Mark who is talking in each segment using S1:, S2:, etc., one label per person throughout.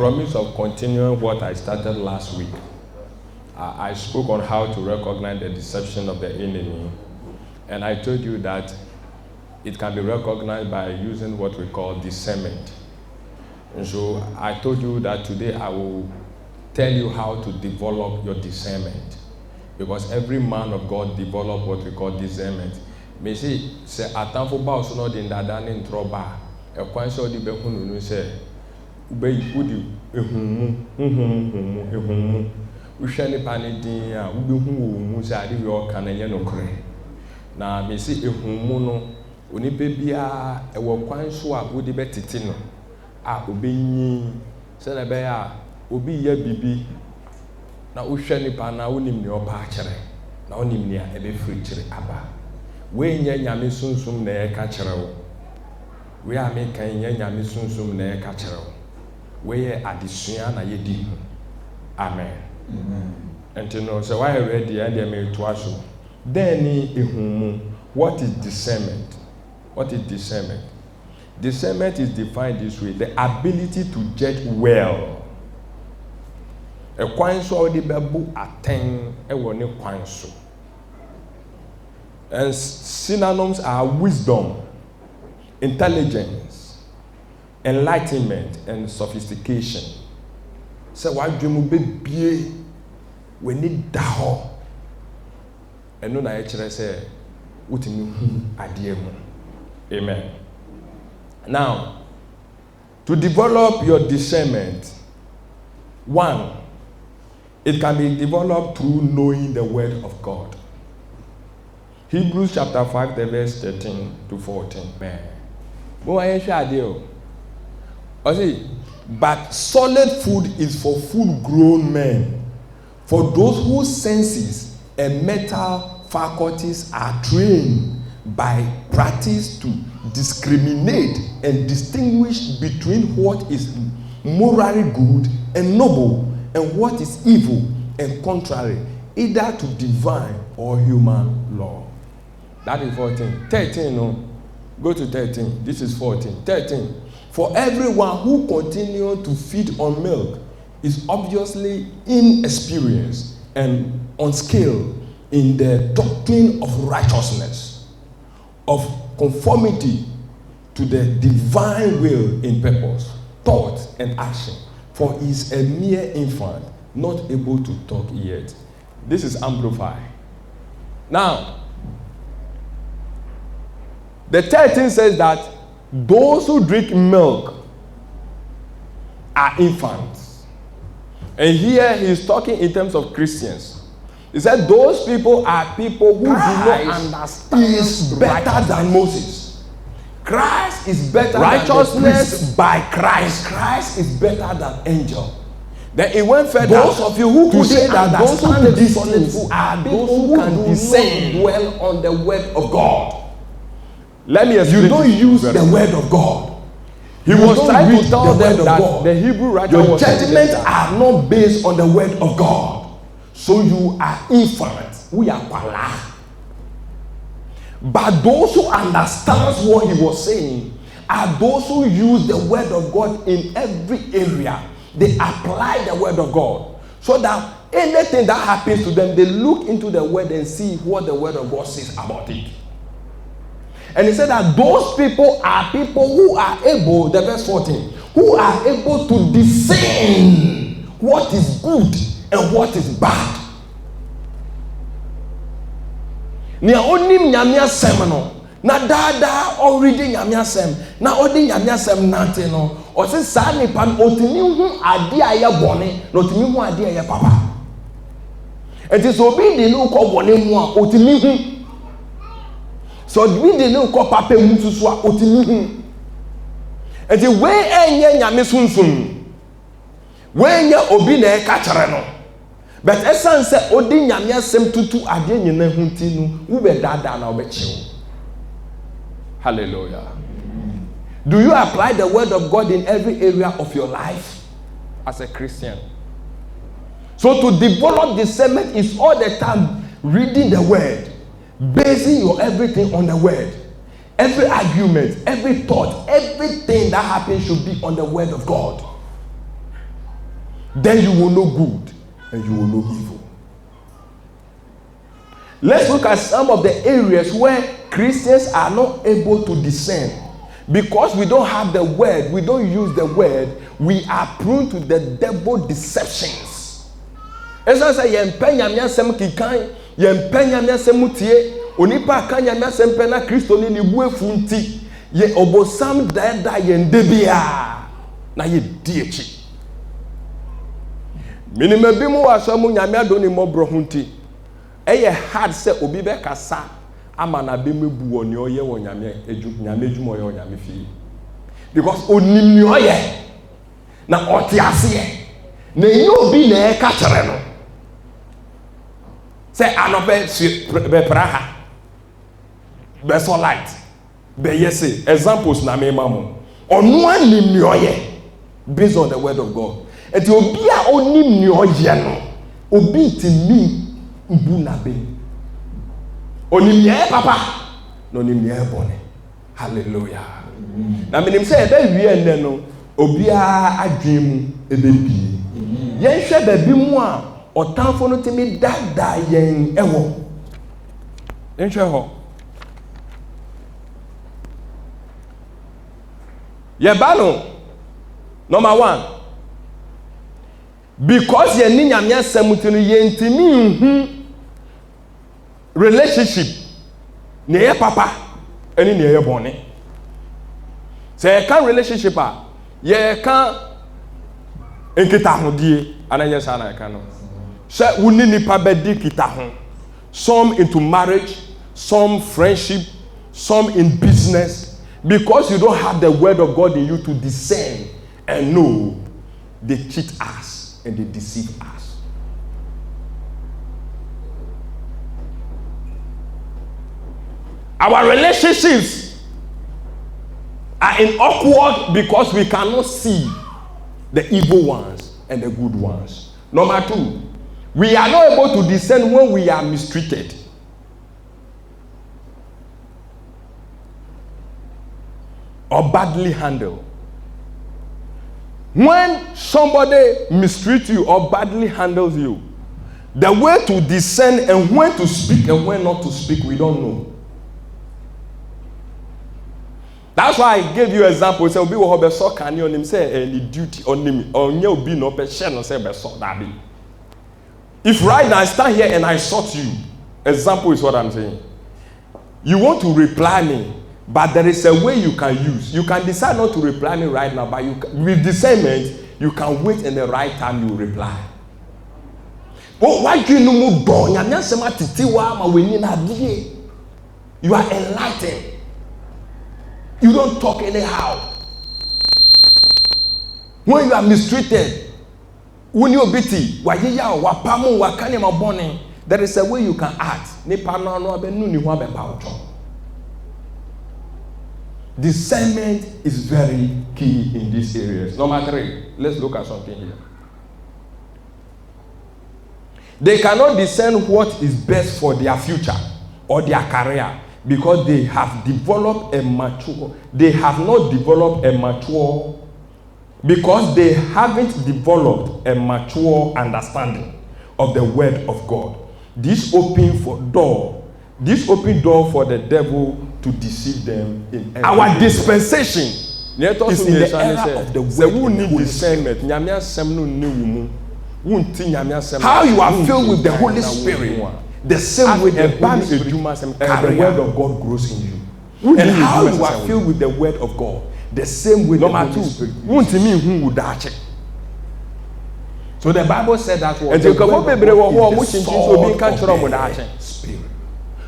S1: promise of continuing what I started last week. I spoke on how to recognize the deception of the enemy, and I told you that it can be recognized by using what we call discernment. And so I told you that today I will tell you how to develop your discernment, because every man of God develop what we call discernment. Me say atamfo ba so no de ndada ne ntroba e kwan so de behunu nu say ube udi ehunmu uhwe ne pa ne din a ubehu wo mu say ade we oka na ye nokre na me say ehunmu no onipa bia e wo kwan so a udi betete no a obenyi se na be ya obi ya bibi na uhwe ne pa na onim ne opa akere na onim ne a ebe firi kire aba we nya nyame sunsum na ye ka kire wo we a me kan nya nyame sunsum na ye ka kire wo we ye adesua na ye di amen and you know so why ready and me to aso then ehunmu. What is discernment? What is discernment? Discernment is defined this way: the ability to judge well. A kwan so de bebu aten e wo ne kwan so. And synonyms are wisdom, intelligence, enlightenment, and sophistication. So why do you be we need daho? And no na e kire say utimi hu ade mu. Amen. Now, to develop your discernment, one, it can be developed through knowing the word of God. Hebrews chapter 5, the verse 13 to 14. But solid food is for full-grown men, for those whose senses and mental faculties are trained by practice to discriminate and distinguish between what is morally good and noble and what is evil and contrary, either to divine or human law. That is 14. 13, no. Go to 13. This is 14. 13. For everyone who continues to feed on milk is obviously inexperienced and unskilled in the doctrine of righteousness, of conformity to the divine will in purpose, thought, and action. For he is a mere infant, not able to talk yet. This is amplified. Now, the 13 says that those who drink milk are infants. And here he is talking in terms of Christians. He said those people are people who do not understand is better than Moses. Christ is better righteousness by Christ. Christ is better than angel. Then it went further. Those of you who say that those who take these things are those who can discern well on the word of God. Let me explain. You don't use the word of God. He was trying to tell them that the Hebrew writer your judgments are not based on the word of God. So you are infants. We are pala. But those who understand what he was saying are those who use the word of God in every area. They apply the word of God. So that anything that happens to them, they look into the word and see what the word of God says about it. And he said that those people are people who are able, the verse 14, who are able to discern what is good and what is bad. Nia onim nyame asem no na dada already nyame asem na odi nyame asem nante no o se sa nipa otimi hu ade aye bone na otimi hu ade aye papa. Enti so obi di no ko bone mu a otimi hu. So we dey no ko papa mu susu a otimi hu. Enti we enye nyame sunsun. We enye obi na e ka kire no. But essence say odi nyame asem tutu ade nyina hu ti no we be dada na obechiwo. Hallelujah. Do you apply the word of God in every area of your life as a Christian? So to develop discernment is all the time reading the word, basing your everything on the word. Every argument, every thought, everything that happens should be on the word of God. then you will know good and you will know evil. Let's look at some of the areas where Christians are not able to discern. Because we don't have the word, we don't use the word, we are prone to the devil deceptions. As I say, yempenya nyasem kikan, yempenya nyasem tie, onipa kanya nyasem pena Kristo ni buefu nti, ye obosam da yende bia na ye diechi. Minimum bi mu asamu nyame adoni mobro hunti. Eye hard se obi be kasa ama na be mebu woni oye wo nyame edwuma oye wo nyame fi. Because onim ni oye na oti ase na enye obi na e ka kere no. Say anobe be praha. Be so light. Be yese examples na me mamu. Onu anim ni oye based on the word of God. Eti obi a onim ni oye no obi timi mbu na be onim ye papa no onim ye bone. Hallelujah. Na menim say ebe wie enne no obi a adwen mu ebe bi yen hwe ba bi mu a otanfo no timi dada yen ewo yen hwe ho ye ba no number 1 because ye ni nyame asem tinu ye ntimi hu relationship ne ye papa eni ne ye bone. Say can relationship a ye can enkita hodie ananye sa na ka no. Say wuni nipa bedi kita ho. Some into marriage, some friendship, some in business. Because you don't have the word of God in you to discern and know, they cheat us and they deceive us. Our relationships are in awkward because we cannot see the evil ones and the good ones. Number 2, we are not able to discern when we are mistreated. Or badly handled. When somebody mistreats you or badly handles you, the way to discern and when to speak and when not to speak, we don't know. That's why I gave you an example. Say, obi wo ho be so kan on him say any duty on him or nya obi no be share no say be so that be. If right now I stand here and I sought you, example is what I'm saying. You want to reply me, but there is a way you can use. You can decide not to reply me right now, but with discernment, you can wait in the right time you reply. Oh, why do you know more? You are enlightened. You don't talk anyhow. When you are mistreated, when you are bitty, there is a way you can act. Discernment is very key in these areas. Number 3, let's look at something here. They cannot discern what is best for their future or their career because they have developed a mature. They have not developed a mature because they haven't developed a mature understanding of the word of God. This open door for the devil to deceive them in our dispensation is in the era of the word. Who need discernment? How you are filled with the Holy Spirit, the same way the Holy Spirit and the word of God grows in you. And how you are filled with the word of God, the same way the Holy Spirit grows in you. So the Bible said that was the word of God is the sword of the Spirit.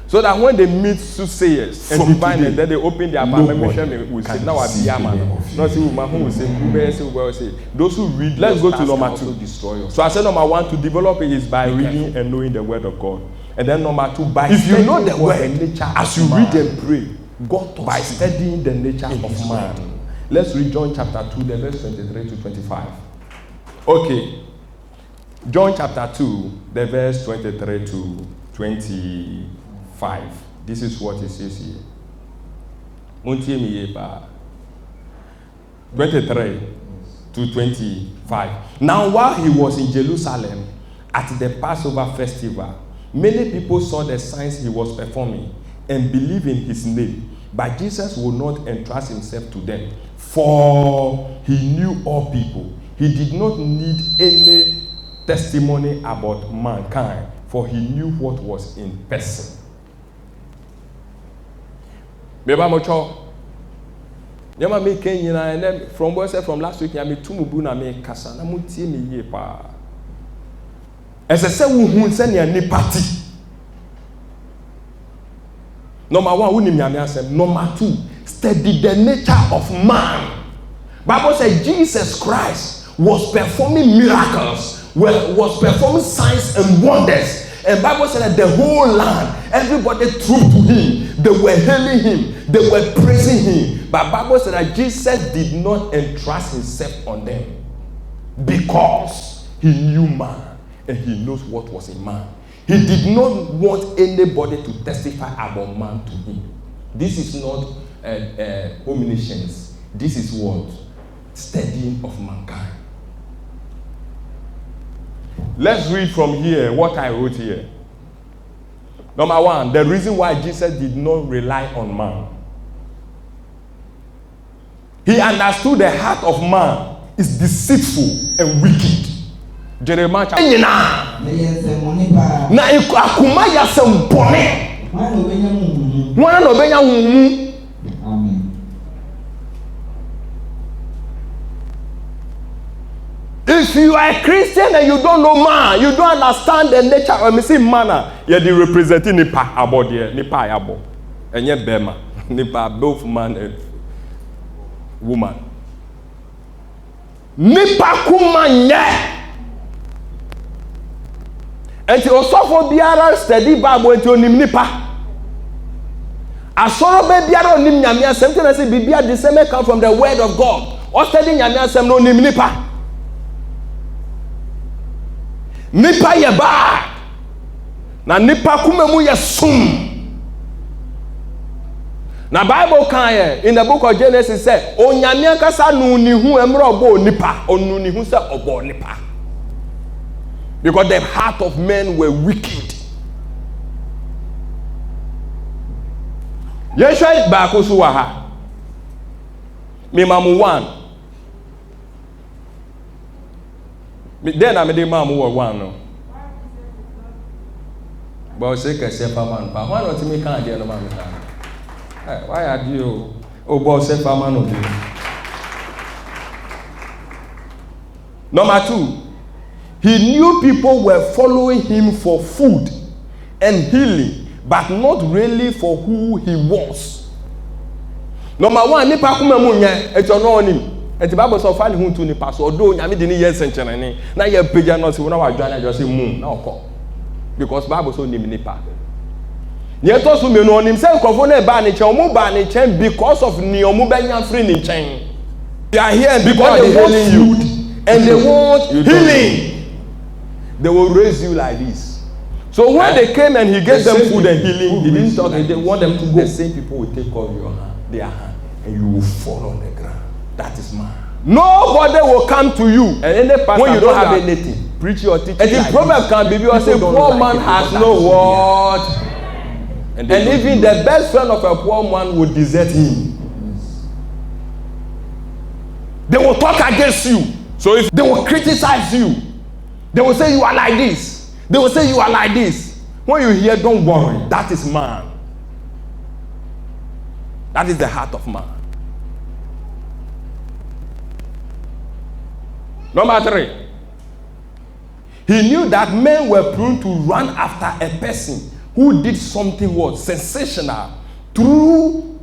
S1: So that when they meet soothsayers and diviners, then they open their apartment, we say, now I be Yaman. Not see who will say, those who read. Let's go to number 2. So I said number 1, to develop it is by reading and knowing the word of God. And then number 2, by if you know the word, as you read and pray, God by studying the nature of man. Let's read John chapter 2, the verse 23 to 25. Okay. John chapter 2, the verse 23 to 25. This is what it says here. 23. to 25. Now, while he was in Jerusalem at the Passover festival, many people saw the signs he was performing and believed in his name. But Jesus would not entrust himself to them, for he knew all people. He did not need any testimony about mankind, for he knew what was in person. Yama me Kenya and then from what I said from last week, I made two mubuna me kasa na mutie me ye pa. As I said, who send you party. Number one, who name number two, study the nature of man. Bible said Jesus Christ was performing miracles, was performing signs and wonders. And Bible said that the whole land, everybody trooped to him. They were hailing him. They were praising him. But Bible said that Jesus did not entrust himself on them because he knew man and he knows what was in man. He did not want anybody to testify about man to him. This is not omniscience. This is what? Studying of mankind. Let's read from here what I wrote here. Number one, the reason why Jesus did not rely on man. He understood the heart of man is deceitful and wicked. Jeremiah chapter 9. Na akuma ya sempone. Wana no benya humu. Amen. If you are a Christian and you don't know man, you don't understand the nature of man, you're the representing nipa about there, nipa yabo. And yet bema, nipa both man and woman. Nipa kumanye. And you also for biara study Bible and you nim nipa. Asoro be biara onim nyame asem te na say bibia the same come from the word of God. Or study nyame asem no nim nipa. Nipa ye bad. Na nipa kumemu ye sum. Na Bible kan in the book of Genesis say onyame akasa no ni hu emre obo nipa, onu ni hu say obo nipa. Because the heart of men were wicked. Yeshua ba ko so wa ha. Me mamu one. Then I made a man who was one. But I say, man, but why not me can't get a man? Why are you? Oh, boss, say, man, of you. Number two, he knew people were following him for food and healing, but not really for who he was. Number one, nipa kumemunye, it's your name. And the Bible so find who to ni pass although nyame de ni yes enchene na ye pagya no se wona wa dwan na just moon na okọ because Bible so nim nipa ye to so me no nim say nkofo na ba ni chen omo ba ni chen because of ni omo benya free ni chen. They are here because they want food and they want healing. They will raise you like this. So when they came and he gave them food and healing, he didn't talk. They want them to go. The same people will take off your hand, their hand, and you will fall on the ground. That is man. Nobody will come to you and when you don't have anything. Preach your teaching. And the problem can be because a poor man has no what. And even the best friend of a poor man will desert him. They will talk against you. So if they will criticize you, they will say you are like this. They will say you are like this. When you hear, don't worry. That is man. That is the heart of man. Number three, he knew that men were prone to run after a person who did something what sensational, through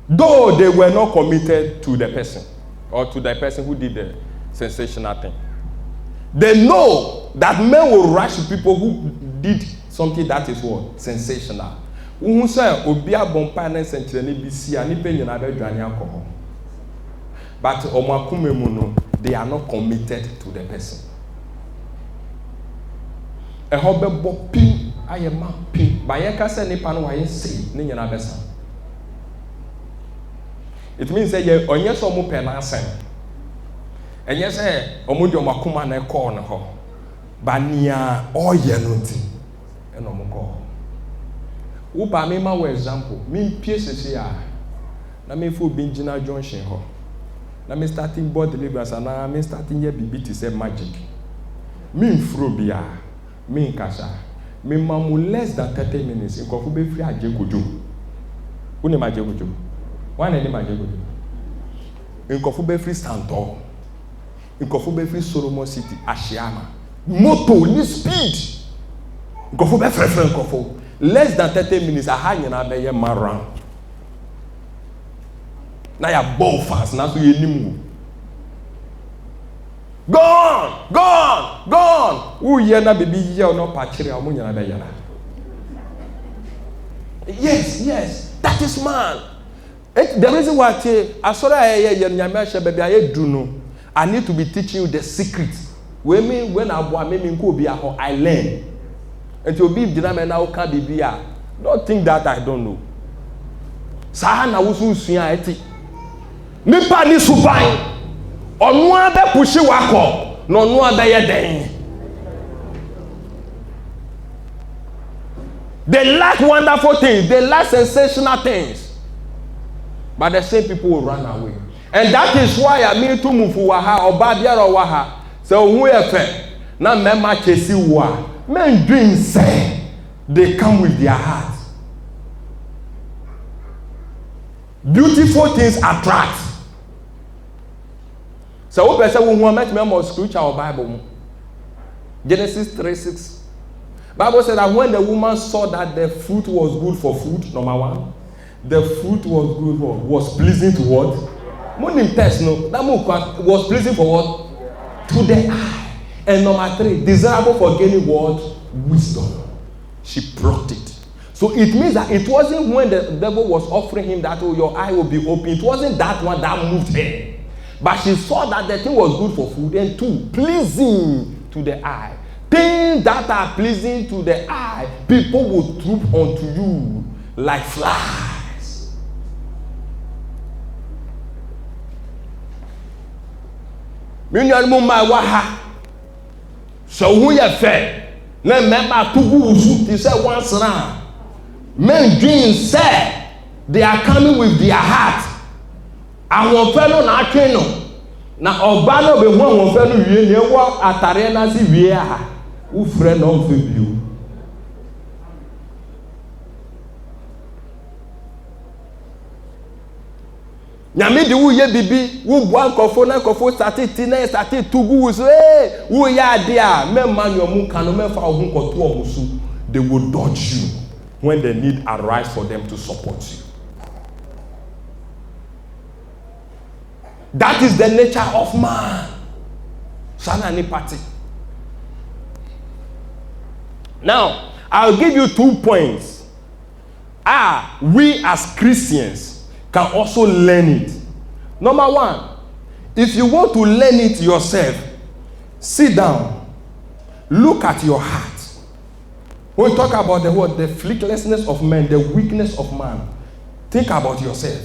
S1: though they were not committed to the person or to the person who did the sensational thing. They know that men will rush to people who did something that is what sensational. Who say obia bompa na senchene bi si ani pe nyina be dwane akọ. But they are not committed to the person. A hobby bopping, I am mapping. By a cassa nipan, why say, Nina Besson. It means that you're on your somo penasem. And yes, omudio makuma na ekɔ no hɔ. Ba nia ɔyɛ no nti ɛna ɔmo kɔ. Wo ba me ma wo example. Me pie sese a na me fo bi ngina junction hɔ. Na me starting board deliverance na me starting here bibi to say magic. Me mfuro bia, me nkasa. Me mamu less than 30 minutes nkɔfo be free agye kojo. Wo ne magye kojo. One ne magye kojo. Nkɔfo be free Santo. Nkɔfo be free Solomon City, Ashiama. Moto ni speed. Nkɔfo be free nkɔfo. Less than 30 minutes aha nyina be ye maran. Na ya bow fast na so ye nimu. Gone. Who ye na baby ye or no patchiri o munya na be yana. Yes, that is man. The reason why asora ye nyame ahye baby aye du no, I need to be teaching you the secret. When aboa me nko obi aho I learn. And to be gina me na o ka bibia. Don't think that I don't know. Sa na wo so sua eti. Nipa ni suban onu abe pushi wako no onu abe ye den. They like wonderful things, they like sensational things, but the same people will run away. And that is why I mean to move waha or babiara waha. So who efe na mema chesi wa men dream say they come with their heart. Beautiful things attract. So what person who met me more scripture or Bible? Genesis 3:6. Bible said that when the woman saw that the fruit was good for food, number one, the fruit was good for was pleasing to what? Morning test no. That was pleasing for what? To the eye. And number 3, desirable for gaining what? Wisdom. She brought it. So it means that it wasn't when the devil was offering him that, oh, your eye will be open. It wasn't that one that moved her. But she saw that the thing was good for food, and 2, pleasing to the eye. Things that are pleasing to the eye, people will troop onto you like flies. So who you fed? Remember to go to say once round. Men dreams say they are coming with their heart. Àwọn fellow na atwe no. Na oba no be hu àwọn fellow wie ne wo atare na si wie a. Wo frɛ no mfe bio. Nyame de wo ye bibi, wo bua nkofo na nkofo stati na stati tugu so wo ya ade a memma nyomu ka no mefa wo nkoto o so. They will dodge you when the need arise for them to support you. That is the nature of man. Sana ni party. Now, I'll give you 2 points. We as Christians can also learn it. Number 1, if you want to learn it yourself, sit down, look at your heart. When we talk about the flicklessness of man, the weakness of man, think about yourself.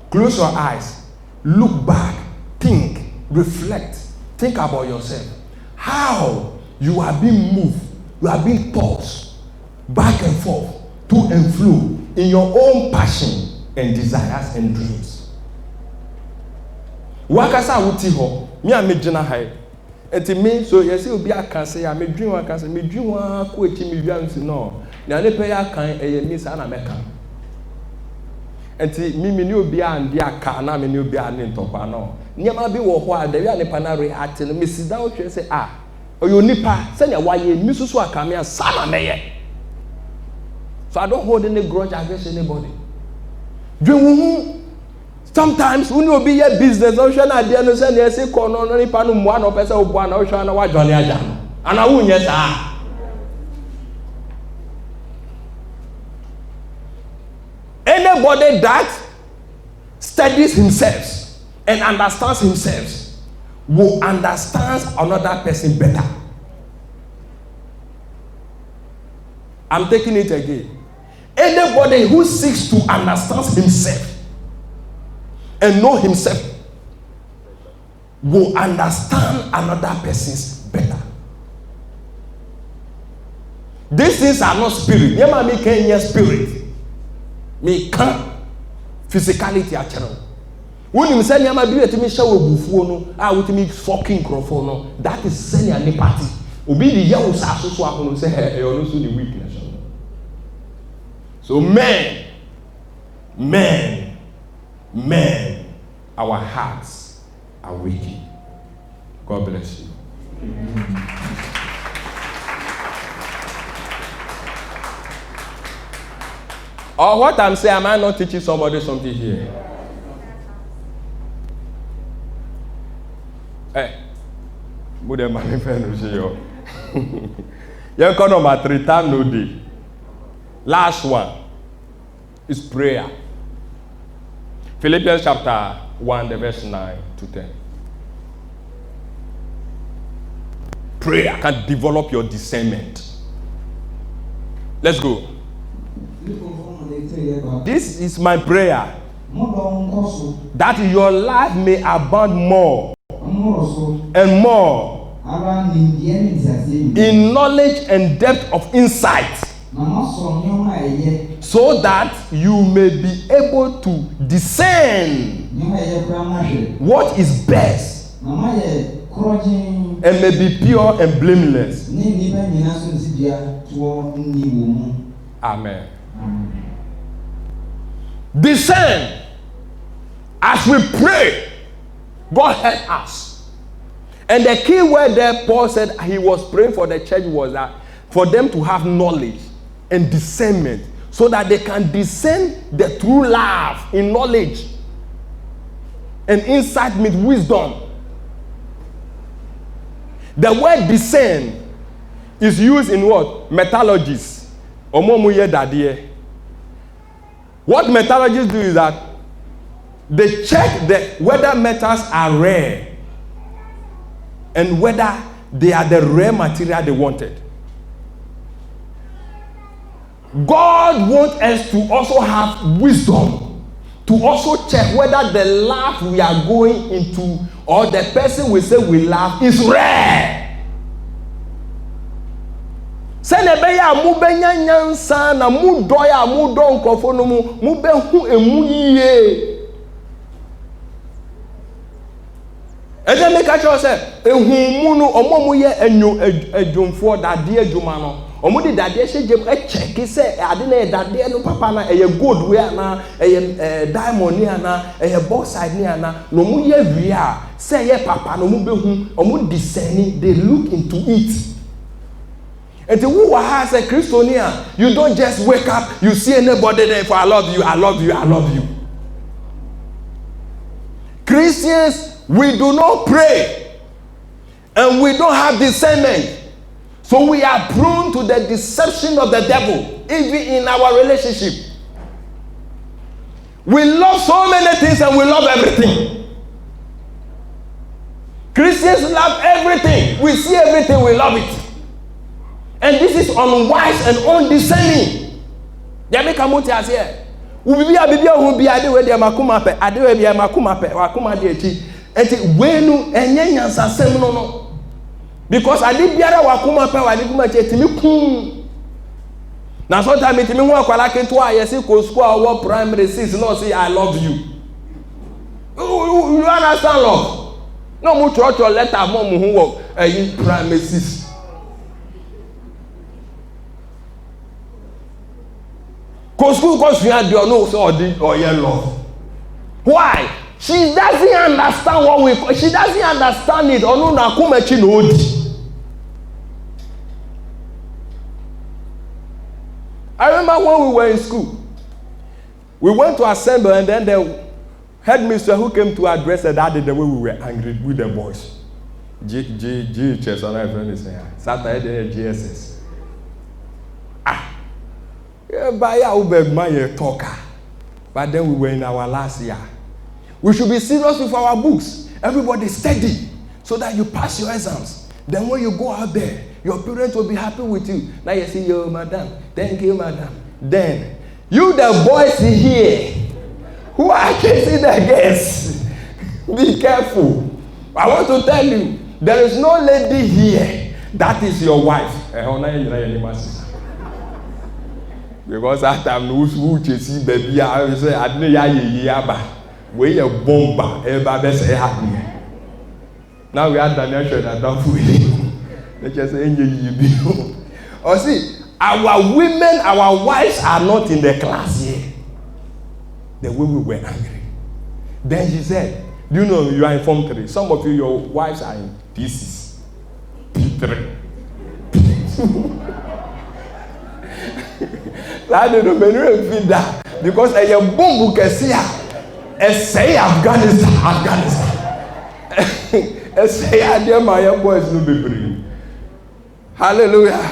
S1: Close your eyes. Look back, think, reflect, think about yourself. How you are being moved, you are being tossed back and forth, to and fro in your own passion and desires and dreams. Wakasa wuti ho, me a me gyina hai. Enti me so yesi obi aka say me dream aka say me dream wa ko echi me wiansi no. Na ne pe ya kan eye mi sa na meka. Enti mi ni obi andi aka na me ni obi ane ntokwa no. Nyama bi wo ho a da wi ane pa na react no me sit down hwe say oyo nipa se na waye mi susu aka me sa na meye. So I don't hold any grudge against anybody. Sometimes when you be your business, no shana dia no say na say ko no nipa no mo na opese obo na o hwa na wa dwane aja no. Ana wo nye sa. Anybody that studies himself and understands himself will understand another person better. I'm taking it again. Anybody who seeks to understand himself and know himself will understand another person's better. These things are not spirit. Yema me can spirit. Me can physicality a channel. When you say yema be to me show bufuo no, I with me fucking crofo no. That is senior ni party. Obi the yawo sa so akono say hey, you also the weakness. So men, our hearts are weak. God bless you. Or what I'm saying, am I not teaching somebody something here? Hey, good man, friend, you. You come number 3 times no day. Last one is prayer. Philippians chapter 1, the verse 9 to 10. Prayer can develop your discernment. Let's go. This is my prayer, that your life may abound more and more in knowledge and depth of insight, so that you may be able to discern what is best and may be pure and blameless. Amen. Discern. As we pray, God help us. And the key word there, Paul said he was praying for the church was that for them to have knowledge and discernment, so that they can discern the true love in knowledge and insight with wisdom. The word discern is used in what? Metallurgists. What metallurgists do is that they check whether metals are rare and whether they are the rare material they wanted. God wants us to also have wisdom, to also check whether the love we are going into or the person we say we love is rare. Send a beya mu benya nyansa na mu doya mu don nkofo no mu be hu emu yiye. Eje make a sure say ehun mu no omo mu ye enyo adwumfo dade adwuma no. Omo de dade hye gem e check say ade na dade no papa na eye gold we na eye diamond ni ana eye bauxite ni ana no mu ye wi a say ye papa no mu be hu omo discerning, they look into it. And the who has a Christiania, you don't just wake up, you see anybody there for I love you, I love you, I love you. Christians, we do not pray and we don't have discernment. So we are prone to the deception of the devil, even in our relationship. We love so many things and we love everything. Christians love everything. We see everything, we love it. And this is unwise and undiscerning. They make a motive as here. Ubi abibia hu bi ade we de makuma pe, ade we bi makuma pe, wakuma de echi. Enti wenu enye nyansasem no. Because ade biara wakuma pe, ade kuma che timi kun. Na so time timi hu akwala kento a yesi ko school or primary 6 no say I love you. You understand love? No mu church or letter mo mu hu wo primary 6. Because you had your nose or your love. Why? She doesn't understand what we call, she doesn't understand it. Or no, I remember when we were in school, we went to assemble and then the headmistress who came to address us that day the way we were angry with the boys. GHS, and I friend is saying, Saturday GSS. By our man talker, but then we were in our last year. We should be serious with our books. Everybody steady, so that you pass your exams. Then when you go out there, your parents will be happy with you. Now you see, yo, madam, thank you, madam. Then you, the boys here, who are chasing the guests, be careful. I want to tell you, there is no lady here that is your wife. Because that time who chase baby, I say I didn't yaba. We a bomba, everybody say happy. Now we are Daniel and don't fool. They just say you. Or see, our women, our wives are not in the class here. The way we were angry. Then she said, do you know you are in Form 3? Some of you, your wives are in pieces. P3. I don't know, feel that. Because I am bomb say Afghanistan. Say I dear my boys no be. Hallelujah.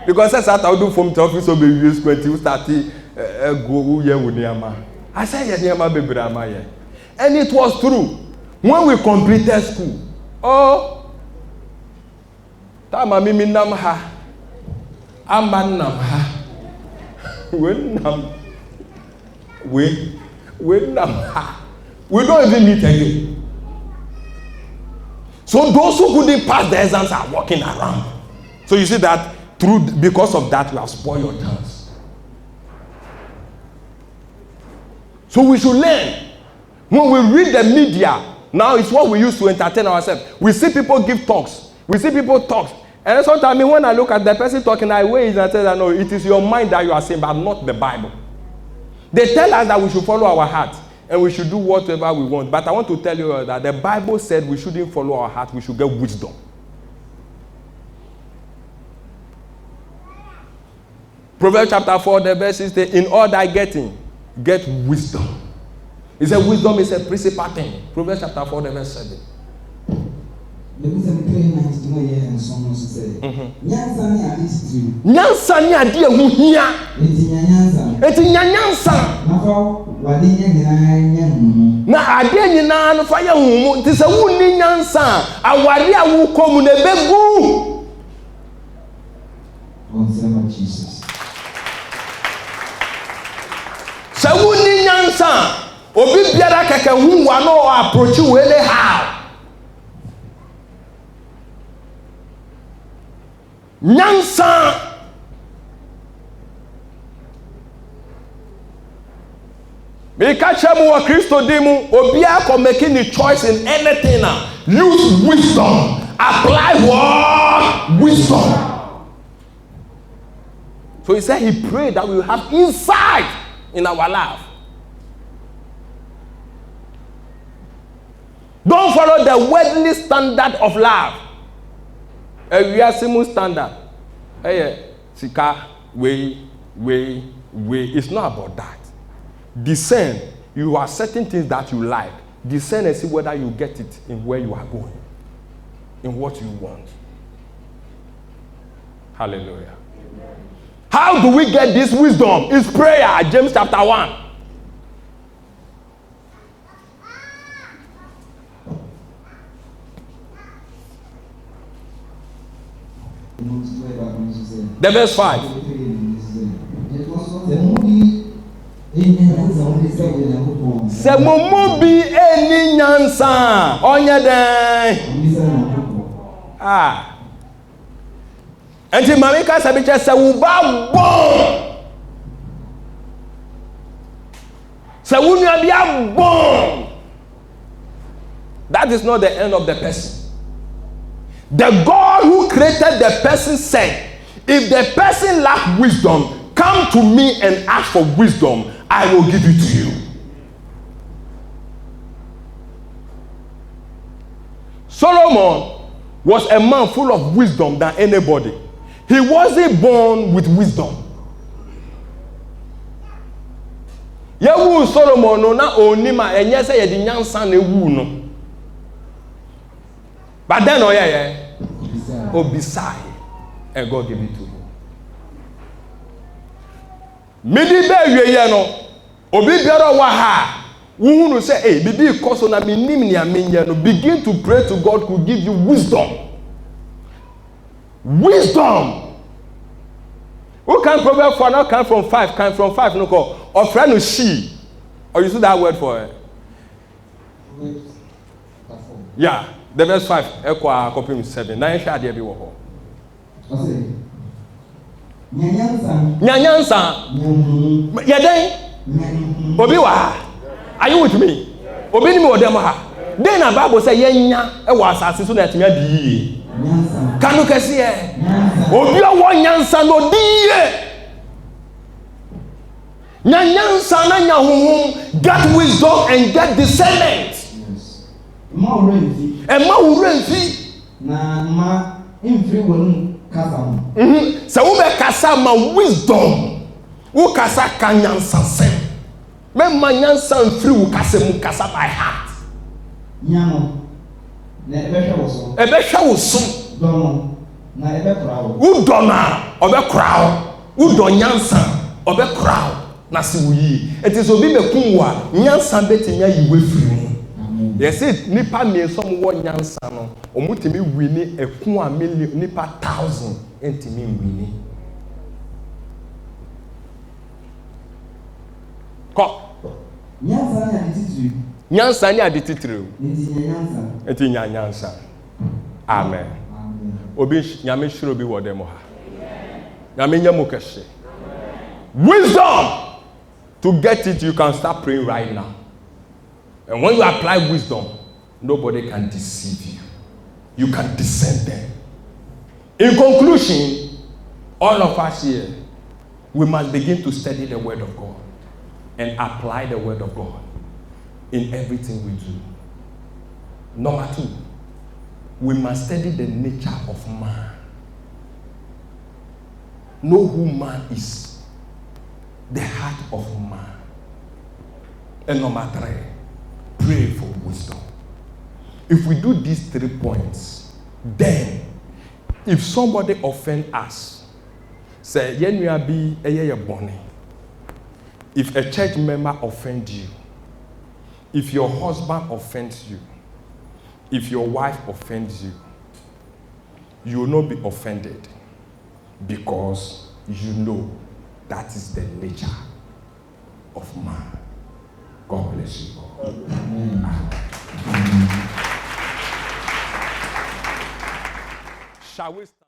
S1: Because that's what I do from the office of the US 20 start go here with Niama. I said yes, Niama baby Amaya. And it was true. When we completed school, oh, Tama Mimi Namha, Aman Namha, we don't even meet again. So those who couldn't pass the exams are walking around. So you see that because of that, we have spoiled your chance. So we should learn. When we read the media, now it's what we use to entertain ourselves. We see people give talks. We see people talk. And sometimes when I look at the person talking, I wait and I tell them, no, it is your mind that you are saying, but not the Bible. They tell us that we should follow our heart and we should do whatever we want. But I want to tell you that the Bible said we shouldn't follow our heart, we should get wisdom. Proverbs chapter 4, the verse is in all thy getting, get wisdom. He said wisdom is a principal thing. Proverbs chapter 4, the verse 7. Nyansa ni ade ehu hia. Eti nyansa. Na ade nyina no fa ye humu. Nti se wu ni nyansa, awari a wu komu na begu. Jesus. Se wu ni nyansa, obi biara keke hu wa no approach we le how. Nyansa Mikachamu wa Kristo dimu obia ko making the choice in anything now. Use wisdom. Apply what? Wisdom. So he said he prayed that we will have insight in our life. Don't follow the worldly standard of love. A real standard. Hey, sika, way. It's not about that. Discern. You are certain things that you like. Discern and see whether you get it in where you are going, in what you want. Hallelujah. How do we get this wisdom? It's prayer. James chapter 1. The verse 5. Semumu eni nyansa onye den. Enti mami ka sabi che se wo ba bon. Se wo nua bia bon. That is not the end of the person. The God who created the person said, if the person lacks wisdom, come to me and ask for wisdom, I will give it to you. Solomon was a man full of wisdom than anybody. He wasn't born with wisdom. Yewu Solomon no na onima enye se ye di nyansa na ewu no. But then Obisai, and God gave it to him. Midi be ye no, obi biara wa ha. Who say, hey, bibi koso na minim ni amenya no. Begin to pray to God who give you wisdom. Wisdom. Who can Proverbs 4 now come from 5? Come from 5 no call. Or friend no she. Or you see that word for it? Yeah. The verse 5, Equa copy 7. Nine shall there be war. Nyanyansa. Yaday. Obiwa. Are you with me? Obi ni me odem Then a Bible say yenya e was asase so na etime di. Kanu kese e. Obi a wo nyansa no di. Nyanyansa na nya honhom, get wisdom and get discernment. Ma urenfi.
S2: Ma infri wonu kasa.
S1: Se wo be kasa ma wisdom. Wo kasa kan nyansa se. Me ma nyansa infri wo kasa mu kasa by heart.
S2: Nyano. Na ebe hwe wo so.
S1: Ebe hwe wo so.
S2: Dono. Na ebe kra wo.
S1: Wo dona, obe kra wo. Wo don nyansa, obe kra wo. Na si wo yi. It obi be kun wa, nyansa betenya yiwe firi mu. Yes, it nipa me some wo nyansa no. Omutimi wini ekun a million nipa 1,000 entimi wini. Ko.
S2: Nyansa ni adititiri.
S1: Nyansa ni adititiri.
S2: Enti
S1: nyansa. Amen. Obi nyame shiro bi wo dem ha. Nyame nyamu kese. Wisdom. To get it, you can start praying right now. And when you apply wisdom, nobody can deceive you. You can discern them. In conclusion, all of us here, we must begin to study the Word of God and apply the Word of God in everything we do. Number 2, we must study the nature of man. Know who man is, the heart of man. And number 3, pray for wisdom. If we do these 3 points, then if somebody offend us, say yenua bi eye boni. If a church member offends you, if your husband offends you, if your wife offends you, you will not be offended because you know that is the nature of man. God bless you. Amen. Shall we start?